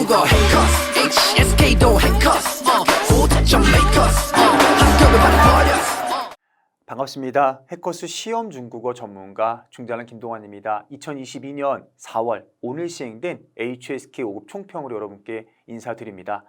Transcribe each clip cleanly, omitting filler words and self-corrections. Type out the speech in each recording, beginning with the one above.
중국어 해커스 HSK도 해커스 5점 메이커스 학교를 받아버렸어. 반갑습니다. 해커스 시험 중국어 전문가 중자는 김동환입니다. 2022년 4월 오늘 시행된 HSK 5급 총평으로 여러분께 인사드립니다.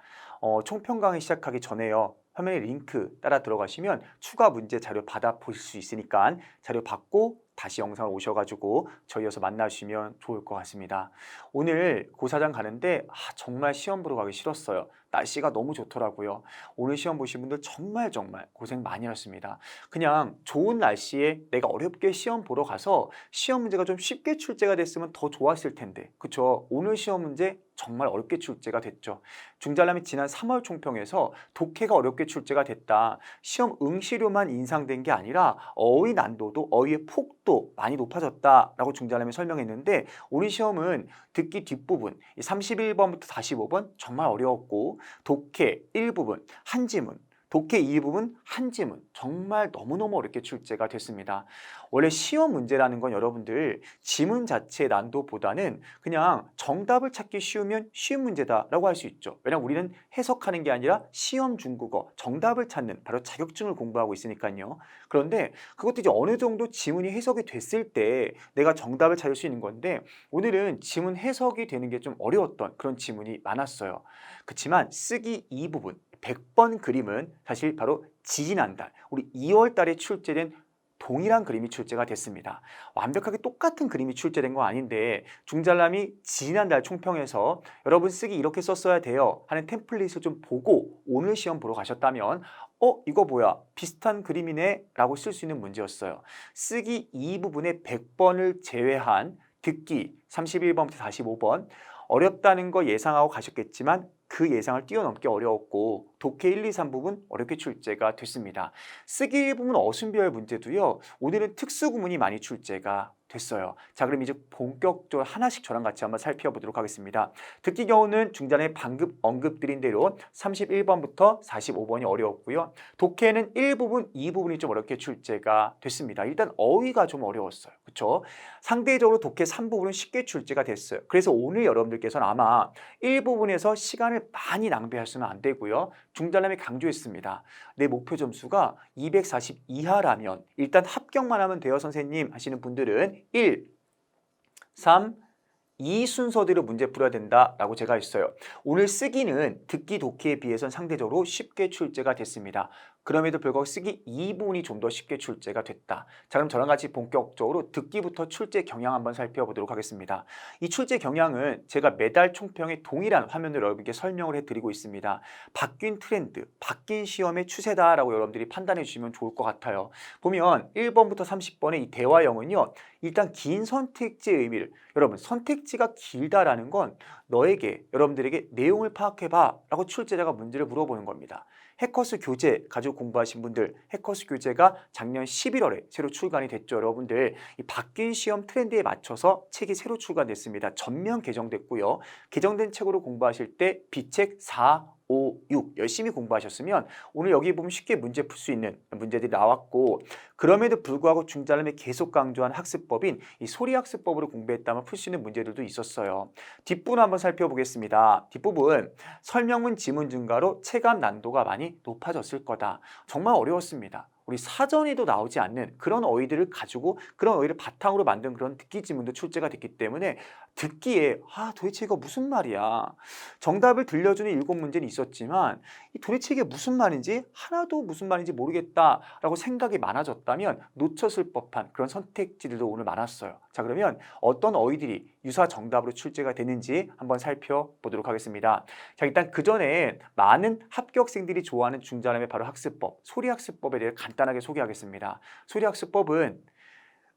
총평 강의 시작하기 전에요. 화면에 링크 따라 들어가시면 추가 문제 자료 받아 보실 수 있으니까 자료 받고 다시 영상을 오셔가지고 저희여서 만나주시면 좋을 것 같습니다. 오늘 고사장 가는데 정말 시험 보러 가기 싫었어요. 날씨가 너무 좋더라고요. 오늘 시험 보신 분들 정말 고생 많이 하셨습니다. 그냥 좋은 날씨에 내가 어렵게 시험 보러 가서 시험 문제가 좀 쉽게 출제가 됐으면 더 좋았을 텐데, 그쵸? 오늘 시험 문제 정말 어렵게 출제가 됐죠. 중잘남이 지난 3월 총평에서 독해가 어렵게 출제가 됐다. 시험 응시료만 인상된 게 아니라 어휘 난도도 어휘의 폭도 많이 높아졌다라고 중잘남이 설명했는데, 오늘 시험은 듣기 뒷부분 31번부터 45번 정말 어려웠고, 독해 일부분 한지문, 독해 일부분 한지문 정말 너무너무 어렵게 출제가 됐습니다. 원래 시험 문제라는 건 여러분들 지문 자체의 난도보다는 그냥 정답을 찾기 쉬우면 쉬운 문제다라고 할 수 있죠. 왜냐하면 우리는 해석하는 게 아니라 시험 중국어 정답을 찾는 바로 자격증을 공부하고 있으니까요. 그런데 그것도 이제 어느 정도 지문이 해석이 됐을 때 내가 정답을 찾을 수 있는 건데, 오늘은 지문 해석이 되는 게 좀 어려웠던 그런 지문이 많았어요. 그렇지만 쓰기 이 부분 100번 그림은 사실 바로 지지난달 우리 2월 달에 출제된 동일한 그림이 출제가 됐습니다. 완벽하게 똑같은 그림이 출제된 건 아닌데, 중잘남이 지지난달 총평에서 여러분 쓰기 이렇게 썼어야 돼요 하는 템플릿을 좀 보고 오늘 시험 보러 가셨다면 이거 뭐야 비슷한 그림이네 라고 쓸 수 있는 문제였어요. 쓰기 이 부분의 100번을 제외한 듣기 31번부터 45번 어렵다는 거 예상하고 가셨겠지만 그 예상을 뛰어넘기 어려웠고, 독해 1, 2, 3 부분 어렵게 출제가 됐습니다. 쓰기 부분 어순비열 문제도요, 오늘은 특수구문이 많이 출제가 됐어요. 자, 그럼 이제 본격적으로 하나씩 저랑 같이 한번 살펴보도록 하겠습니다. 듣기 경우는 중간에 방금 언급드린 대로 31번부터 45번이 어려웠고요. 독해는 1부분, 2부분이 좀 어렵게 출제가 됐습니다. 일단 어휘가 좀 어려웠어요. 그렇죠? 상대적으로 독해 3부분은 쉽게 출제가 됐어요. 그래서 오늘 여러분들께서는 아마 1부분에서 시간을 많이 낭비하시면 안 되고요. 중잘남이 강조했습니다. 내 목표 점수가 240 이하라면 일단 합격만 하면 돼요 선생님 하시는 분들은 1, 3, 2 순서대로 문제 풀어야 된다라고 제가 했어요. 오늘 쓰기는 듣기 독해에 비해서는 상대적으로 쉽게 출제가 됐습니다. 그럼에도 불구하고 쓰기 2부분이 좀 더 쉽게 출제가 됐다. 자, 그럼 저랑 같이 본격적으로 듣기부터 출제 경향 한번 살펴보도록 하겠습니다. 이 출제 경향은 제가 매달 총평에 동일한 화면으로 여러분께 설명을 해드리고 있습니다. 바뀐 트렌드, 바뀐 시험의 추세다라고 여러분들이 판단해 주시면 좋을 것 같아요. 보면 1번부터 30번의 이 대화형은요, 일단 긴 선택지의 의미를, 여러분 선택지가 길다라는 건 너에게, 여러분들에게 내용을 파악해봐 라고 출제자가 문제를 물어보는 겁니다. 해커스 교재 가지고 공부하신 분들, 해커스 교재가 작년 11월에 새로 출간이 됐죠. 여러분들 이 바뀐 시험 트렌드에 맞춰서 책이 새로 출간됐습니다. 전면 개정됐고요. 개정된 책으로 공부하실 때 비책 4, 5, 6 열심히 공부하셨으면 오늘 여기 보면 쉽게 문제 풀 수 있는 문제들이 나왔고, 그럼에도 불구하고 중잘남이 계속 강조한 학습법인 이 소리학습법으로 공부했다면 풀 수 있는 문제들도 있었어요. 뒷부분 한번 살펴보겠습니다. 뒷부분 설명문 지문 증가로 체감 난도가 많이 높아졌을 거다. 정말 어려웠습니다. 우리 사전에도 나오지 않는 그런 어휘들을 가지고 그런 어휘를 바탕으로 만든 그런 듣기 지문도 출제가 됐기 때문에 듣기에 도대체 이거 무슨 말이야. 정답을 들려주는 7문제는 있었지만 도대체 이게 무슨 말인지 하나도 무슨 말인지 모르겠다라고 생각이 많아졌다면 놓쳤을 법한 그런 선택지들도 오늘 많았어요. 자, 그러면 어떤 어휘들이 유사 정답으로 출제가 되는지 한번 살펴보도록 하겠습니다. 자, 일단 그 전에 많은 합격생들이 좋아하는 중잘남의 바로 학습법, 소리학습법에 대해 간단하게 소개하겠습니다. 소리학습법은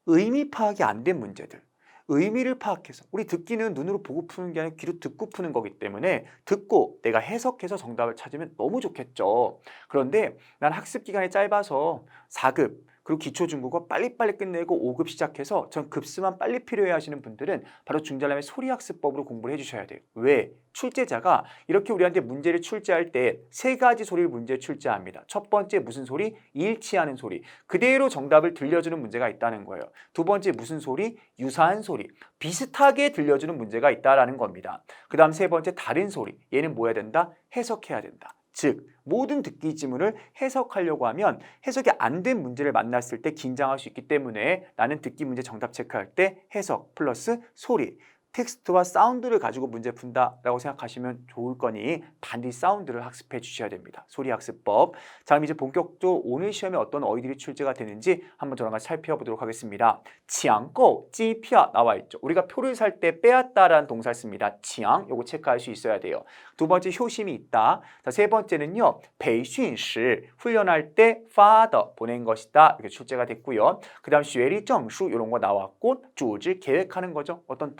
의미 파악이 안 된 문제들, 의미를 파악해서, 우리 듣기는 눈으로 보고 푸는 게 아니라 귀로 듣고 푸는 거기 때문에 듣고 내가 해석해서 정답을 찾으면 너무 좋겠죠. 그런데 난 학습 기간이 짧아서 4급 그리고 기초중국어 빨리빨리 끝내고 5급 시작해서 전 급수만 빨리 필요해 하시는 분들은 바로 중잘남의 소리학습법으로 공부를 해주셔야 돼요. 왜? 출제자가 이렇게 우리한테 문제를 출제할 때 세 가지 소리를 문제 출제합니다. 첫 번째 무슨 소리? 일치하는 소리. 그대로 정답을 들려주는 문제가 있다는 거예요. 두 번째 무슨 소리? 유사한 소리. 비슷하게 들려주는 문제가 있다는 겁니다. 그 다음 세 번째 다른 소리. 얘는 뭐 해야 된다? 해석해야 된다. 즉 모든 듣기 지문을 해석하려고 하면 해석이 안 된 문제를 만났을 때 긴장할 수 있기 때문에 나는 듣기 문제 정답 체크할 때 해석 플러스 소리, 텍스트와 사운드를 가지고 문제 푼다라고 생각하시면 좋을 거니 반드시 사운드를 학습해 주셔야 됩니다. 소리 학습법. 자, 그럼 이제 본격적으로 오늘 시험에 어떤 어휘들이 출제가 되는지 한번 저랑 같이 살펴보도록 하겠습니다. 치앙고, 찌피아 나와 있죠. 우리가 표를 살 때 빼앗다라는 동사를 씁니다. 치앙, 요거 체크할 수 있어야 돼요. 두 번째 효심이 있다. 자, 세 번째는요. 베이슌시, 훈련할 때 father, 보낸 것이다. 이렇게 출제가 됐고요. 그 다음 쉐리 정수 이런 거 나왔고 주지 계획하는 거죠. 어떤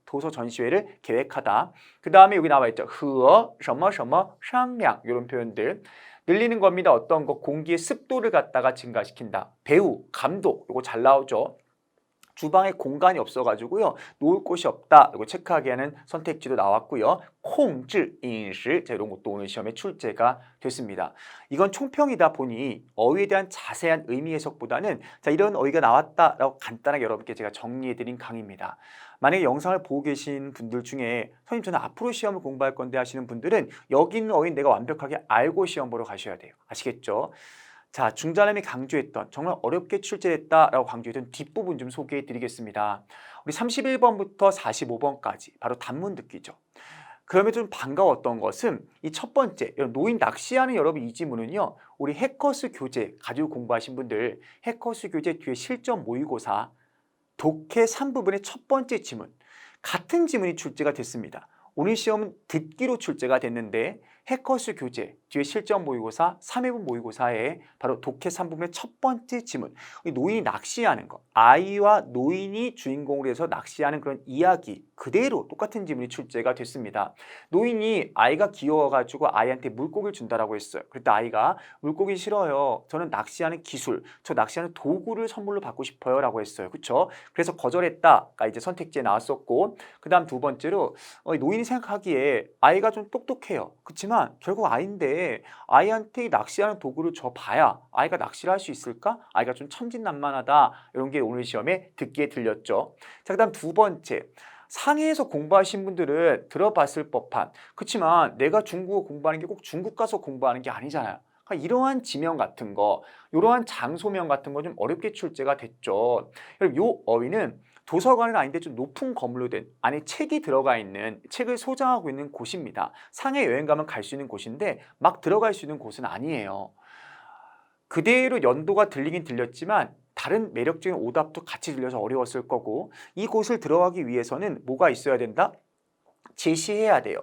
도서 전시회를 계획하다. 그 다음에 여기 나와 있죠. 흐어, 상량 이런 표현들. 늘리는 겁니다. 어떤 거 공기의 습도를 갖다가 증가시킨다. 배우, 감독 이거 잘 나오죠. 주방에 공간이 없어가지고요. 놓을 곳이 없다. 이거 체크하게 하는 선택지도 나왔고요. 콩질, 인시 이런 것도 오늘 시험에 출제가 됐습니다. 이건 총평이다 보니 어휘에 대한 자세한 의미 해석보다는 자 이런 어휘가 나왔다라고 간단하게 여러분께 제가 정리해드린 강의입니다. 만약에 영상을 보고 계신 분들 중에 선생님 저는 앞으로 시험을 공부할 건데 하시는 분들은 여기 있는 어휘는 내가 완벽하게 알고 시험 보러 가셔야 돼요. 아시겠죠? 자, 중잘남이 강조했던 정말 어렵게 출제했다라고 강조했던 뒷부분 좀 소개해 드리겠습니다. 우리 31번부터 45번까지 바로 단문 듣기죠. 그러면 좀 반가웠던 것은 이 첫 번째 노인 낚시하는 여러분 이 지문은요. 우리 해커스 교재 가지고 공부하신 분들 해커스 교재 뒤에 실전 모의고사 독해 3부분의 첫 번째 지문 같은 지문이 출제가 됐습니다. 오늘 시험은 듣기로 출제가 됐는데 해커스 교재 뒤에 실전 모의고사 3회분 모의고사에 바로 독해 3부분의 첫 번째 지문 노인이 낚시하는 것 아이와 노인이 주인공으로 해서 낚시하는 그런 이야기 그대로 똑같은 지문이 출제가 됐습니다. 노인이 아이가 귀여워가지고 아이한테 물고기를 준다라고 했어요. 그때 아이가 물고기 싫어요. 저는 낚시하는 기술, 저 낚시하는 도구를 선물로 받고 싶어요 라고 했어요. 그렇죠? 그래서 거절했다가 이제 선택지에 나왔었고 그 다음 두 번째로 노인이 생각하기에 아이가 좀 똑똑해요. 그렇지만 결국 아이인데 아이한테 낚시하는 도구를 줘봐야 아이가 낚시를 할 수 있을까? 아이가 좀 천진난만하다 이런 게 오늘 시험에 듣기에 들렸죠. 자, 그 다음 두 번째 상해에서 공부하신 분들은 들어봤을 법한 그렇지만 내가 중국어 공부하는 게 꼭 중국 가서 공부하는 게 아니잖아요. 그러니까 이러한 지명 같은 거 이러한 장소명 같은 거 좀 어렵게 출제가 됐죠. 이 어휘는 도서관은 아닌데 좀 높은 건물로 된 안에 책이 들어가 있는 책을 소장하고 있는 곳입니다. 상해 여행 가면 갈 수 있는 곳인데 막 들어갈 수 있는 곳은 아니에요. 그대로 연도가 들리긴 들렸지만 다른 매력적인 오답도 같이 들려서 어려웠을 거고 이 곳을 들어가기 위해서는 뭐가 있어야 된다? 제시해야 돼요.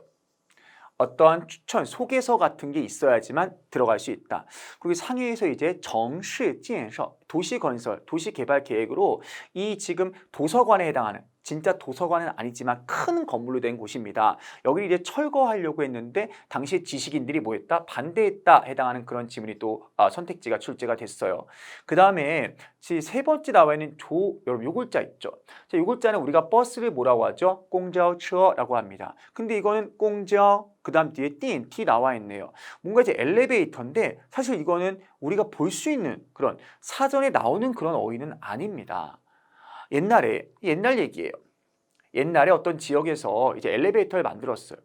어떠한 추천, 소개서 같은 게 있어야지만 들어갈 수 있다. 그리고 상해에서 이제 정시建设, 도시 건설, 도시 개발 계획으로 이 지금 도서관에 해당하는 진짜 도서관은 아니지만 큰 건물로 된 곳입니다. 여기 이제 철거하려고 했는데 당시 지식인들이 뭐 했다? 반대했다 해당하는 그런 지문이 또 선택지가 출제가 됐어요. 그 다음에 세 번째 나와 있는 여러분 요 글자 있죠. 자, 요 글자는 우리가 버스를 뭐라고 하죠? 공자오처라고 합니다. 근데 이거는 공자 그 다음 뒤에 띠 나와 있네요. 뭔가 이제 엘리베이터인데 사실 이거는 우리가 볼 수 있는 그런 사전에 나오는 그런 어휘는 아닙니다. 옛날 얘기예요. 옛날에 어떤 지역에서 이제 엘리베이터를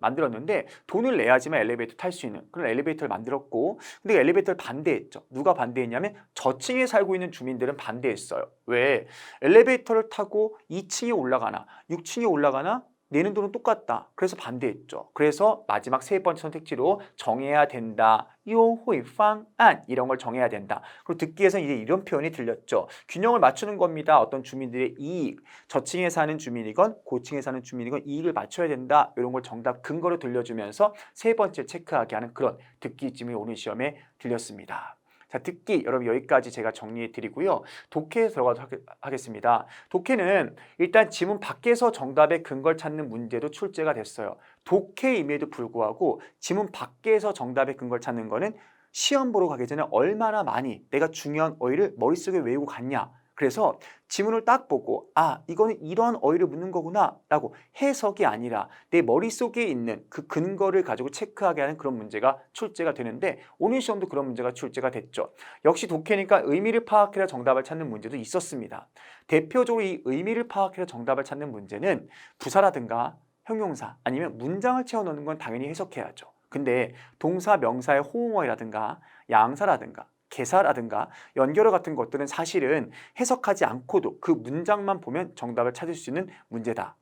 만들었는데 돈을 내야지만 엘리베이터 탈 수 있는 그런 엘리베이터를 만들었고 근데 엘리베이터를 반대했죠. 누가 반대했냐면 저층에 살고 있는 주민들은 반대했어요. 왜? 엘리베이터를 타고 2층에 올라가나 6층에 올라가나 내는 돈은 똑같다. 그래서 반대했죠. 그래서 마지막 세 번째 선택지로 정해야 된다. 요호이 방안 이런 걸 정해야 된다. 그리고 듣기에서는 이제 이런 표현이 들렸죠. 균형을 맞추는 겁니다. 어떤 주민들의 이익, 저층에 사는 주민이건 고층에 사는 주민이건 이익을 맞춰야 된다. 이런 걸 정답 근거로 들려주면서 세 번째 체크하게 하는 그런 듣기 지문이 오늘 시험에 들렸습니다. 자, 듣기 여러분 여기까지 제가 정리해 드리고요. 독해에 들어가도록 하겠습니다. 독해는 일단 지문 밖에서 정답의 근거를 찾는 문제도 출제가 됐어요. 독해임에도 불구하고 지문 밖에서 정답의 근거를 찾는 거는 시험 보러 가기 전에 얼마나 많이 내가 중요한 어휘를 머릿속에 외우고 갔냐. 그래서 지문을 딱 보고 이거는 이런 어휘를 묻는 거구나 라고 해석이 아니라 내 머릿속에 있는 그 근거를 가지고 체크하게 하는 그런 문제가 출제가 되는데 오늘 시험도 그런 문제가 출제가 됐죠. 역시 독해니까 의미를 파악해라 정답을 찾는 문제도 있었습니다. 대표적으로 이 의미를 파악해라 정답을 찾는 문제는 부사라든가 형용사 아니면 문장을 채워넣는 건 당연히 해석해야죠. 근데 동사, 명사의 호응어라든가 양사라든가 개사라든가 연결어 같은 것들은 사실은 해석하지 않고도 그 문장만 보면 정답을 찾을 수 있는 문제다.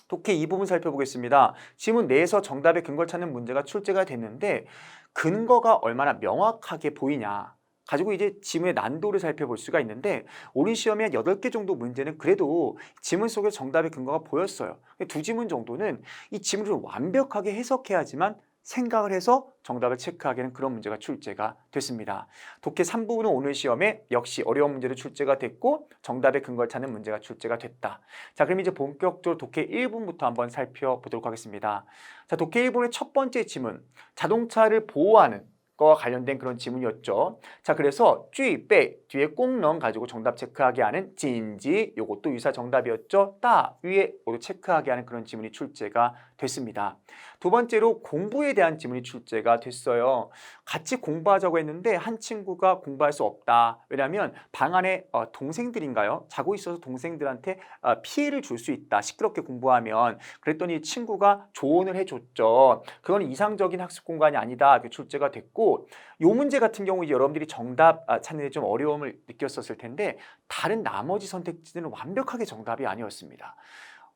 독해 이 부분 살펴보겠습니다. 지문 내에서 정답의 근거를 찾는 문제가 출제가 됐는데 근거가 얼마나 명확하게 보이냐 가지고 이제 지문의 난도를 살펴볼 수가 있는데 오늘 시험에 한 8개 정도 문제는 그래도 지문 속에 정답의 근거가 보였어요. 두 지문 정도는 이 지문을 완벽하게 해석해야지만 생각을 해서 정답을 체크하게 하는 그런 문제가 출제가 됐습니다. 독해 3부분은 오늘 시험에 역시 어려운 문제도 출제가 됐고 정답의 근거를 찾는 문제가 출제가 됐다. 자, 그럼 이제 본격적으로 독해 1부분부터 한번 살펴보도록 하겠습니다. 자, 독해 1부분의 첫 번째 지문, 자동차를 보호하는 거와 관련된 그런 지문이었죠. 자, 그래서 쥐, 빼 뒤에 꼭 넣은 가지고 정답 체크하게 하는 진지, 요것도 유사 정답이었죠. 따 위에 모두 체크하게 하는 그런 지문이 출제가 됐습니다. 두 번째로 공부에 대한 지문이 출제가 됐어요. 같이 공부하자고 했는데 한 친구가 공부할 수 없다. 왜냐하면 방 안에 동생들인가요? 자고 있어서 동생들한테 피해를 줄 수 있다. 시끄럽게 공부하면. 그랬더니 친구가 조언을 해줬죠. 그건 이상적인 학습 공간이 아니다. 이렇게 출제가 됐고 이 문제 같은 경우 여러분들이 정답 찾는 데 좀 어려움을 느꼈었을 텐데 다른 나머지 선택지들은 완벽하게 정답이 아니었습니다.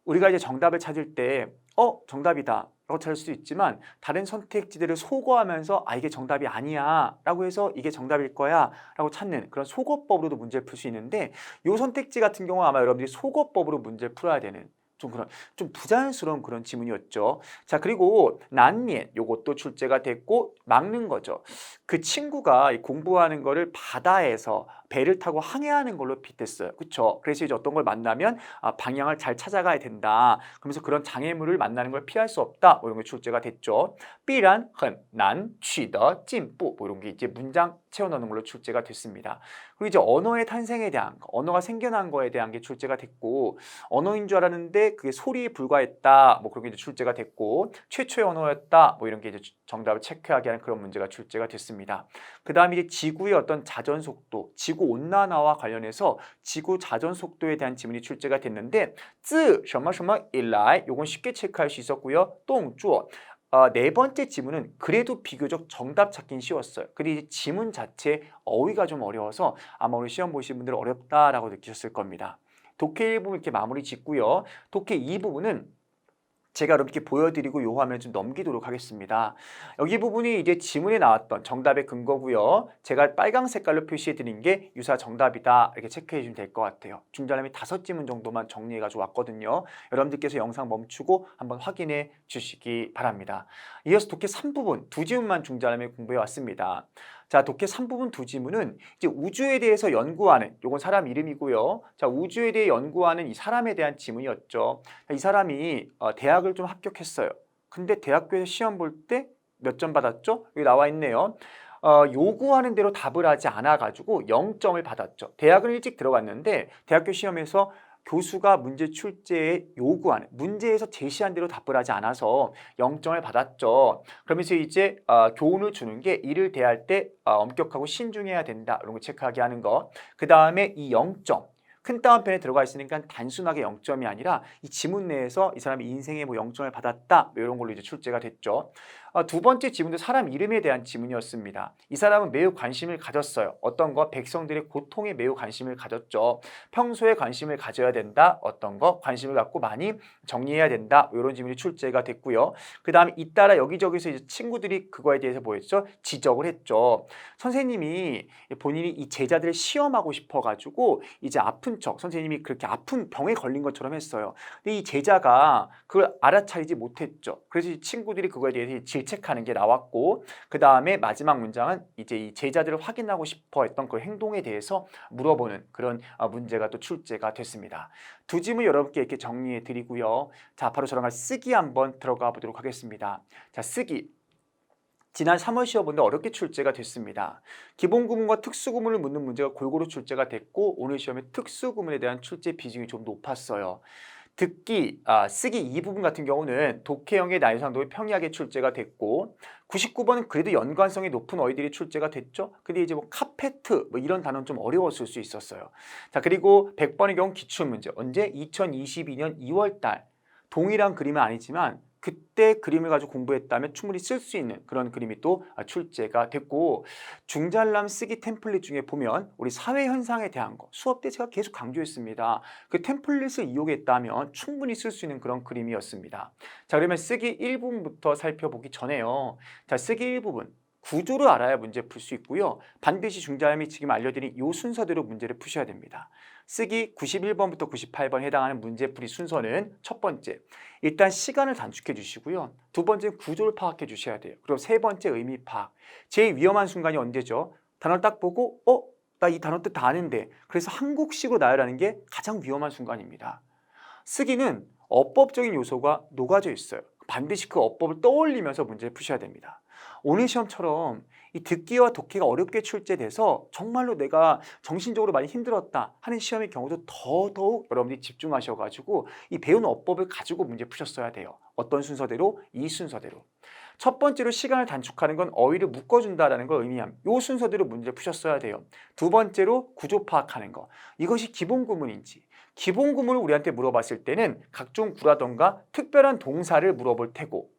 우리가 이제 정답을 찾을 때 정답이다 라고 찾을 수도 있지만 다른 선택지들을 소거하면서 이게 정답이 아니야 라고 해서 이게 정답일 거야 라고 찾는 그런 소거법으로도 문제를 풀 수 있는데 이 선택지 같은 경우 아마 여러분들이 소거법으로 문제를 풀어야 되는 좀 부자연스러운 그런 지문이었죠. 자, 그리고 난미엔 요것도 출제가 됐고 막는 거죠. 그 친구가 공부하는 거를 바다에서 배를 타고 항해하는 걸로 빗댔어요. 그렇죠? 그래서 이제 어떤 걸 만나면 방향을 잘 찾아가야 된다. 그러면서 그런 장애물을 만나는 걸 피할 수 없다. 뭐 이런 게 출제가 됐죠. 삐란, 헌, 난, 취더, 찐뿌 뭐 이런 게 이제 문장 채워 넣는 걸로 출제가 됐습니다. 그리고 이제 언어의 탄생에 대한 거, 언어가 생겨난 거에 대한 게 출제가 됐고 언어인 줄 알았는데 그게 소리에 불과했다. 뭐 그런 게 이제 출제가 됐고 최초의 언어였다. 뭐 이런 게 이제 정답을 체크하게 하는 그런 문제가 출제가 됐습니다. 그다음에 이제 지구의 어떤 자전 속도, 지구 온난화와 관련해서 지구 자전 속도에 대한 지문이 출제가 됐는데 自什么什么以来 요건 쉽게 체크할 수 있었고요. 动作 네 번째 지문은 그래도 비교적 정답 찾긴 쉬웠어요. 근데 지문 자체 어휘가 좀 어려워서 아마 오늘 시험 보신 분들은 어렵다라고 느끼셨을 겁니다. 독해 1부분 이렇게 마무리 짓고요. 독해 2부분은 제가 이렇게 보여드리고 요 화면 좀 넘기도록 하겠습니다. 여기 부분이 이제 지문에 나왔던 정답의 근거고요. 제가 빨강 색깔로 표시해 드린 게 유사 정답이다. 이렇게 체크해 주시면 될 것 같아요. 중자람이 5지문 정도만 정리해 가지고 왔거든요. 여러분들께서 영상 멈추고 한번 확인해 주시기 바랍니다. 이어서 독해 3부분 2지문만 중자람이 공부해 왔습니다. 자, 독해 3부분 2지문은 이제 우주에 대해서 연구하는 요건 사람 이름이고요. 자, 우주에 대해 연구하는 이 사람에 대한 지문이었죠. 이 사람이 대학을 좀 합격했어요. 근데 대학교에서 시험 볼 때 몇 점 받았죠? 여기 나와 있네요. 요구하는 대로 답을 하지 않아 가지고 0점을 받았죠. 대학은 일찍 들어갔는데 대학교 시험에서 교수가 문제 출제에 요구하는 문제에서 제시한 대로 답을 하지 않아서 0점을 받았죠. 그러면서 이제 교훈을 주는 게 이를 대할 때 엄격하고 신중해야 된다. 이런 거 체크하게 하는 거. 그 다음에 이 0점. 큰 따옴편에 들어가 있으니까 단순하게 0점이 아니라 이 지문 내에서 이 사람이 인생에 뭐 0점을 받았다. 뭐 이런 걸로 이제 출제가 됐죠. 두 번째 지문도 사람 이름에 대한 지문이었습니다. 이 사람은 매우 관심을 가졌어요. 어떤 거? 백성들의 고통에 매우 관심을 가졌죠. 평소에 관심을 가져야 된다. 어떤 거? 관심을 갖고 많이 정리해야 된다. 이런 지문이 출제가 됐고요. 그 다음에 잇따라 여기저기서 이제 친구들이 그거에 대해서 뭐였죠? 지적을 했죠. 선생님이 본인이 이 제자들을 시험하고 싶어가지고 이제 아픈 척, 선생님이 그렇게 아픈 병에 걸린 것처럼 했어요. 근데 이 제자가 그걸 알아차리지 못했죠. 그래서 이 친구들이 그거에 대해서 질책하는 게 나왔고, 그 다음에 마지막 문장은 이제 이 제자들을 확인하고 싶어 했던 그 행동에 대해서 물어보는 그런 문제가 또 출제가 됐습니다. 두 지문 여러분께 이렇게 정리해 드리고요. 자, 바로 저랑 같이 쓰기 한번 들어가 보도록 하겠습니다. 자, 쓰기. 지난 3월 시험인데 어렵게 출제가 됐습니다. 기본구문과 특수구문을 묻는 문제가 골고루 출제가 됐고 오늘 시험에 특수구문에 대한 출제 비중이 좀 높았어요. 듣기, 쓰기 이 부분 같은 경우는 독해형의 난이도상도에 평이하게 출제가 됐고 99번은 그래도 연관성이 높은 어휘들이 출제가 됐죠. 근데 이제 뭐 카페트 뭐 이런 단어는 좀 어려웠을 수 있었어요. 자, 그리고 100번의 경우 기출문제 언제? 2022년 2월 달 동일한 그림은 아니지만 그때 그림을 가지고 공부했다면 충분히 쓸 수 있는 그런 그림이 또 출제가 됐고 중잘남 쓰기 템플릿 중에 보면 우리 사회 현상에 대한 거 수업 때 제가 계속 강조했습니다. 그 템플릿을 이용했다면 충분히 쓸 수 있는 그런 그림이었습니다. 자, 그러면 쓰기 1부분부터 살펴보기 전에요. 자, 쓰기 1부분 구조를 알아야 문제 풀 수 있고요. 반드시 중잘남이 지금 알려드린 이 순서대로 문제를 푸셔야 됩니다. 쓰기 91번부터 98번 해당하는 문제풀이 순서는 첫 번째, 일단 시간을 단축해 주시고요. 두 번째 구조를 파악해 주셔야 돼요. 그리고 세 번째 의미 파악. 제일 위험한 순간이 언제죠? 단어를 딱 보고 나 이 단어 뜻 다 아는데 그래서 한국식으로 나열하는 게 가장 위험한 순간입니다. 쓰기는 어법적인 요소가 녹아져 있어요. 반드시 그 어법을 떠올리면서 문제를 푸셔야 됩니다. 오늘 시험처럼 이 듣기와 독해가 어렵게 출제돼서 정말로 내가 정신적으로 많이 힘들었다 하는 시험의 경우도 더더욱 여러분들이 집중하셔가지고 이 배운 어법을 가지고 문제 푸셨어야 돼요. 어떤 순서대로? 이 순서대로. 첫 번째로 시간을 단축하는 건 어휘를 묶어준다라는 걸 의미함. 이 순서대로 문제를 푸셨어야 돼요. 두 번째로 구조 파악하는 거. 이것이 기본 구문인지. 기본 구문을 우리한테 물어봤을 때는 각종 구라던가 특별한 동사를 물어볼 테고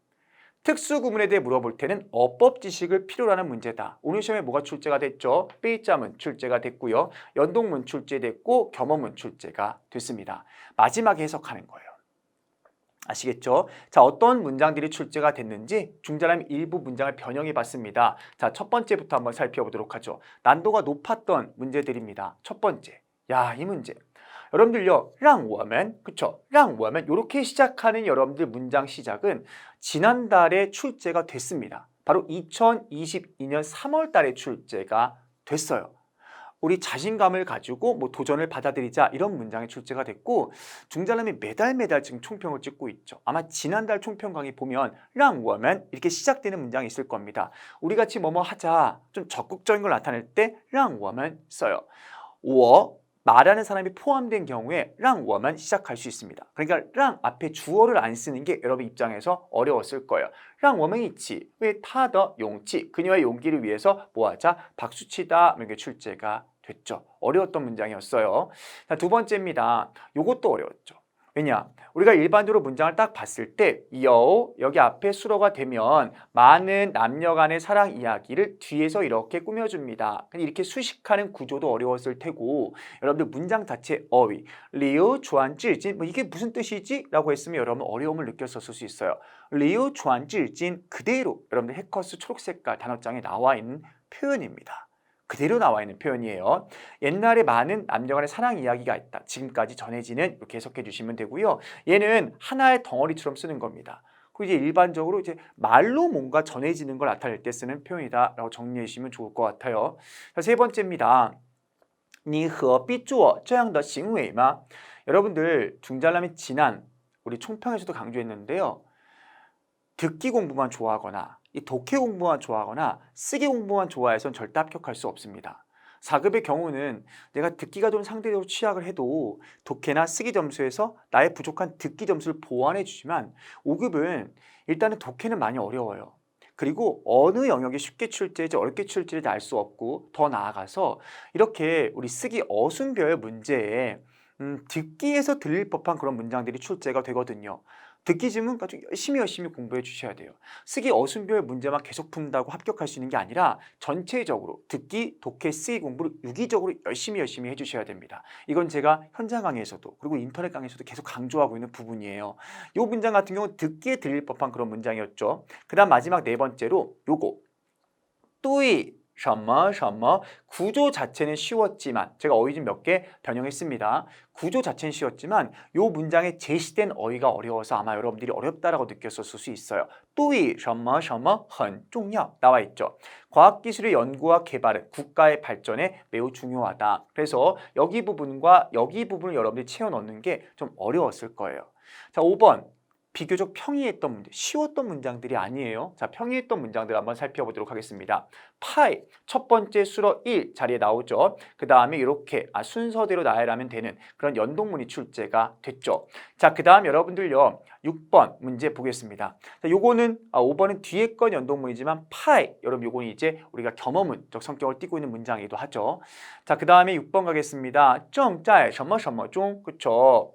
특수 구문에 대해 물어볼 때는 어법 지식을 필요로 하는 문제다. 오늘 시험에 뭐가 출제가 됐죠? 빼이자문 출제가 됐고요. 연동문 출제됐고 겸업문 출제가 됐습니다. 마지막에 해석하는 거예요. 아시겠죠? 자, 어떤 문장들이 출제가 됐는지 중잘남 일부 문장을 변형해 봤습니다. 자, 첫 번째부터 한번 살펴보도록 하죠. 난도가 높았던 문제들입니다. 첫 번째, 이 문제. 여러분들요, 让我们 그쵸? 让我们 이렇게 시작하는 여러분들 문장 시작은 지난달에 출제가 됐습니다. 바로 2022년 3월 달에 출제가 됐어요. 우리 자신감을 가지고 도전을 받아들이자 이런 문장이 출제가 됐고 중잘남이 매달 지금 총평을 찍고 있죠. 아마 지난달 총평 강의 보면 让我们 이렇게 시작되는 문장이 있을 겁니다. 우리 같이 뭐뭐 하자 좀 적극적인 걸 나타낼 때 让我们 써요. 我 말하는 사람이 포함된 경우에 让我们 시작할 수 있습니다. 그러니까 让 앞에 주어를 안 쓰는 게 여러분 입장에서 어려웠을 거예요. 让我们一起为他的勇气 그녀의 용기를 위해서 뭐하자 박수치다 이렇게 출제가 됐죠. 어려웠던 문장이었어요. 자, 두 번째입니다. 요것도 어려웠죠. 왜냐? 우리가 일반적으로 문장을 딱 봤을 때 여기 앞에 수로가 되면 많은 남녀 간의 사랑 이야기를 뒤에서 이렇게 꾸며줍니다. 이렇게 수식하는 구조도 어려웠을 테고 여러분들 문장 자체 어휘 리우 주안질진 이게 무슨 뜻이지? 라고 했으면 여러분 어려움을 느꼈었을 수 있어요. 리우 주안질진 그대로 여러분들 해커스 초록색깔 단어장에 나와 있는 표현입니다. 그대로 나와 있는 표현이에요. 옛날에 많은 남녀간의 사랑 이야기가 있다. 지금까지 전해지는 이렇게 해석해 주시면 되고요. 얘는 하나의 덩어리처럼 쓰는 겁니다. 그리고 이제 일반적으로 이제 말로 뭔가 전해지는 걸 나타낼 때 쓰는 표현이다라고 정리해 주시면 좋을 것 같아요. 자, 세 번째입니다. 你何必做这样的行为吗? 여러분들 중잘남이 지난 우리 총평에서도 강조했는데요. 듣기 공부만 좋아하거나 이 독해 공부만 좋아하거나 쓰기 공부만 좋아해서는 절대 합격할 수 없습니다. 4급의 경우는 내가 듣기가 좀 상대적으로 취약을 해도 독해나 쓰기 점수에서 나의 부족한 듣기 점수를 보완해 주지만 5급은 일단은 독해는 많이 어려워요. 그리고 어느 영역이 쉽게 출제할지 어렵게 출제할지 알 수 없고 더 나아가서 이렇게 우리 쓰기 어순별의 문제에 듣기에서 들릴 법한 그런 문장들이 출제가 되거든요. 듣기 질문 가지고 열심히 공부해 주셔야 돼요. 쓰기 어순별 문제만 계속 푼다고 합격할 수 있는 게 아니라 전체적으로 듣기, 독해, 쓰기 공부를 유기적으로 열심히 해주셔야 됩니다. 이건 제가 현장 강의에서도 그리고 인터넷 강의에서도 계속 강조하고 있는 부분이에요. 이 문장 같은 경우는 듣기에 들릴 법한 그런 문장이었죠. 그 다음 마지막 네 번째로 요거 또이 什么 구조 자체는 쉬웠지만 제가 어휘 좀 몇 개 변형했습니다. 구조 자체는 쉬웠지만 이 문장에 제시된 어휘가 어려워서 아마 여러분들이 어렵다라고 느꼈었을 수 있어요. 对什么很重要 나와 있죠. 과학기술의 연구와 개발은 국가의 발전에 매우 중요하다. 그래서 여기 부분과 여기 부분을 여러분들이 채워 넣는 게 좀 어려웠을 거예요. 자, 5번 비교적 평이했던 문제, 쉬웠던 문장들이 아니에요. 자, 평이했던 문장들 한번 살펴보도록 하겠습니다. 파이, 첫 번째 수로 1 자리에 나오죠. 그 다음에 이렇게 순서대로 나열하면 되는 그런 연동문이 출제가 됐죠. 자, 그 다음 여러분들요. 6번 문제 보겠습니다. 자, 요거는 5번은 뒤에 건 연동문이지만 파이, 여러분 요거는 이제 우리가 겸어문적 성격을 띠고 있는 문장이기도 하죠. 자, 그 다음에 6번 가겠습니다. 正在什么什么中, 그쵸?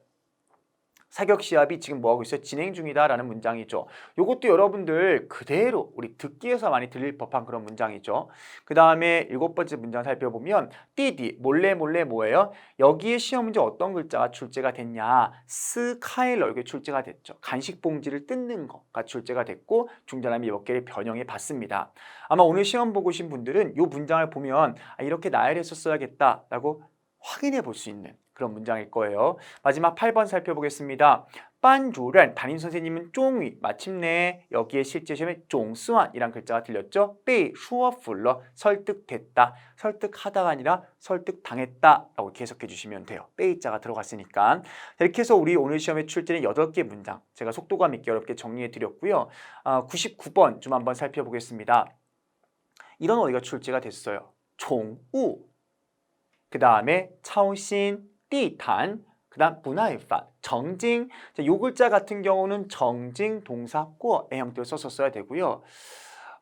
사격 시합이 지금 뭐하고 있어요? 진행 중이다 라는 문장이죠. 요것도 여러분들 그대로 우리 듣기에서 많이 들릴 법한 그런 문장이죠. 그 다음에 7번째 문장 살펴보면 띠디, 몰래 뭐예요? 여기에 시험 문제 어떤 글자가 출제가 됐냐? 스카일러, 이게 출제가 됐죠. 간식 봉지를 뜯는 거가 출제가 됐고 중자남이 몇 개를 변형해 봤습니다. 아마 오늘 시험 보고 오신 분들은 요 문장을 보면 이렇게 나열했었어야겠다 라고 확인해 볼 수 있는 그런 문장일 거예요. 마지막 8번 살펴보겠습니다. 반主任, 담임선생님은 쫑위, 마침내 여기에 실제 시험에 쫑스완이란 글자가 들렸죠. 被说服了, 설득됐다, 설득하다가 아니라 설득당했다 라고 이렇게 해석해 주시면 돼요. 빼이자가 들어갔으니까. 이렇게 해서 우리 오늘 시험에 출제된 8개 문장 제가 속도감 있게 어렵게 정리해 드렸고요. 99번 좀 한번 살펴보겠습니다. 이런 어휘가 출제가 됐어요. 종우, 그 다음에 차오신, 띠탄, 그 다음 문화일판, 정징. 자, 요 글자 같은 경우는 정징 동사 꼬의 형태로 썼었어야 되고요.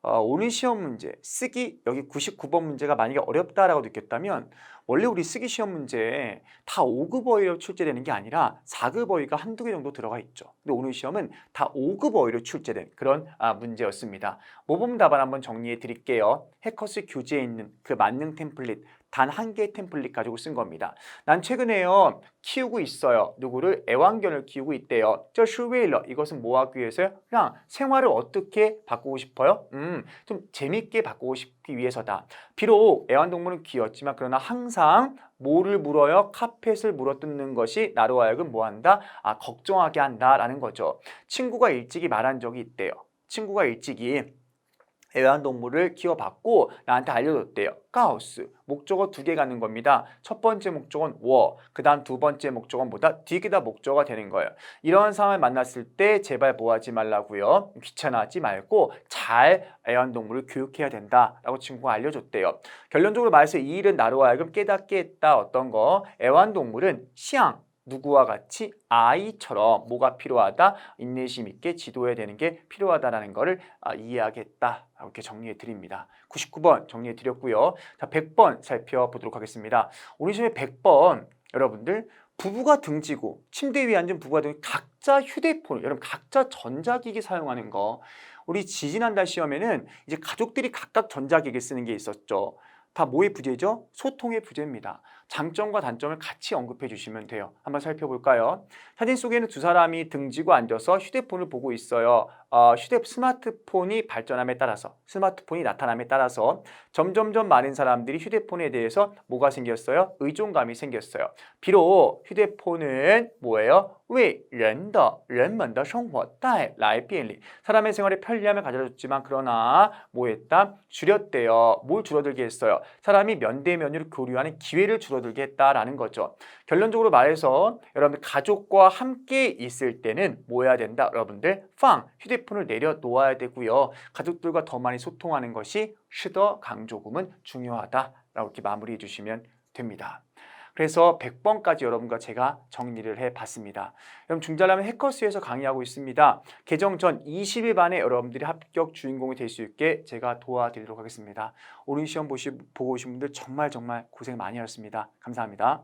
오늘 시험 문제 쓰기 여기 99번 문제가 만약에 어렵다라고 느꼈다면 원래 우리 쓰기 시험 문제에 다 5급 어휘로 출제되는 게 아니라 4급 어휘가 한두 개 정도 들어가 있죠. 근데 오늘 시험은 다 5급 어휘로 출제된 그런 문제였습니다. 모범 답안 한번 정리해 드릴게요. 해커스 교재에 있는 그 만능 템플릿 단 한 개의 템플릿 가지고 쓴 겁니다. 난 최근에요 키우고 있어요. 누구를? 애완견을 키우고 있대요. 저 슈웨일러, 이것은 뭐 하기 위해서요? 그냥 생활을 어떻게 바꾸고 싶어요? 좀 재밌게 바꾸고 싶기 위해서다. 비록 애완동물은 귀엽지만 그러나 항상 뭐를 물어요? 카펫을 물어뜯는 것이 나로 하여금 뭐한다? 걱정하게 한다라는 거죠. 친구가 일찍이 말한 적이 있대요. 친구가 일찍이 애완동물을 키워봤고 나한테 알려줬대요. 가우스, 목적어 2개 갖는 겁니다. 첫 번째 목적어는 워, 그 다음 두 번째 목적어는 뭐다? 디귿다 목적어가 되는 거예요. 이런 상황을 만났을 때 제발 뭐하지 말라고요? 귀찮아하지 말고 잘 애완동물을 교육해야 된다라고 친구가 알려줬대요. 결론적으로 말해서 이 일은 나로 하여금 깨닫게 했다. 어떤 거? 애완동물은 시앙, 누구와 같이 아이처럼 뭐가 필요하다? 인내심 있게 지도해야 되는 게 필요하다라는 거를 이해하겠다. 이렇게 정리해 드립니다. 99번 정리해 드렸고요. 자, 100번 살펴보도록 하겠습니다. 오늘 시험에 100번 여러분들 부부가 등지고 침대 위에 앉은 부부가 등지고 각자 휴대폰, 여러분 각자 전자기기 사용하는 거. 우리 지지난달 시험에는 이제 가족들이 각각 전자기기 쓰는 게 있었죠. 다 뭐의 부재죠? 소통의 부재입니다. 장점과 단점을 같이 언급해 주시면 돼요. 한번 살펴볼까요? 사진 속에는 두 사람이 등지고 앉아서 휴대폰을 보고 있어요. 스마트폰이 발전함에 따라서, 스마트폰이 나타남에 따라서 점점점 많은 사람들이 휴대폰에 대해서 뭐가 생겼어요? 의존감이 생겼어요. 비록 휴대폰은 뭐예요? 为人们的生活带来便利. 사람의 생활에 편리함을 가져줬지만 그러나 뭐했다? 줄였대요. 뭘 줄어들게 했어요? 사람이 면대면으로 교류하는 기회를 줄어들게 했다라는 거죠. 결론적으로 말해서 여러분들 가족과 함께 있을 때는 뭐 해야 된다? 여러분들 휴대폰을 내려놓아야 되고요. 가족들과 더 많이 소통하는 것이 시더 강조금은 중요하다라고 이렇게 마무리해 주시면 됩니다. 그래서 100번까지 여러분과 제가 정리를 해봤습니다. 여러분 중잘나면 해커스에서 강의하고 있습니다. 개정 전 20일 만에 여러분들이 합격 주인공이 될 수 있게 제가 도와드리도록 하겠습니다. 오늘 시험 보고 오신 분들 정말 고생 많이 하셨습니다. 감사합니다.